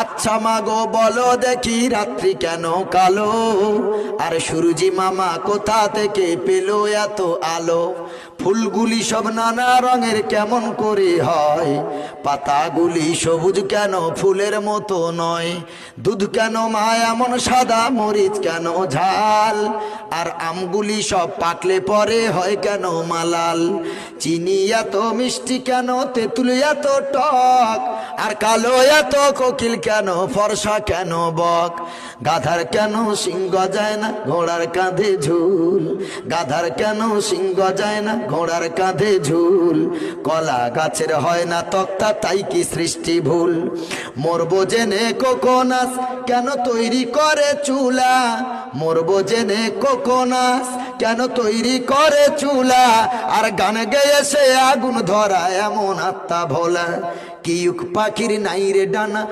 আচ্ছা মাগো বলো দেখি রাত্রি কেন কালো, আর সূরজি মামা কোথা থেকে পেলো এত আলো? ফুলগুলি সব নানা রঙের কেমন করে হয়? পাতাগুলি সবুজ কেন ফুলের মতো নয়? দুধ কেন মা এমন সাদা, মরিচ কেন ঝাল? আর আমগুলি সব পাকলে পরে হয় কেন মালাল? চিনি এত মিষ্টি কেন, তেঁতুল এত টক, আর কালো এত কোকিল কেন, ফর্সা কেন বক? গাধার কেন সিংহ যায় না, ঘোড়ার কাঁধে ঝুল? গাধার কেন সিংহ যায় না, ঘোড়ার কাঁধে ঝুল? কলা গাছের হয় না তক্তা, তাই কি সৃষ্টি ভুল? মরবো জেনে কোকোনাস কেন তৈরি করে চুলা? মরবো জেনে কোকোনাস কেন তৈরি করে চুলা? আর গান গেয়ে সে আগুন ধরা এমন আত্মা ভোলা। কিউক পাখির নাই রে ডানা,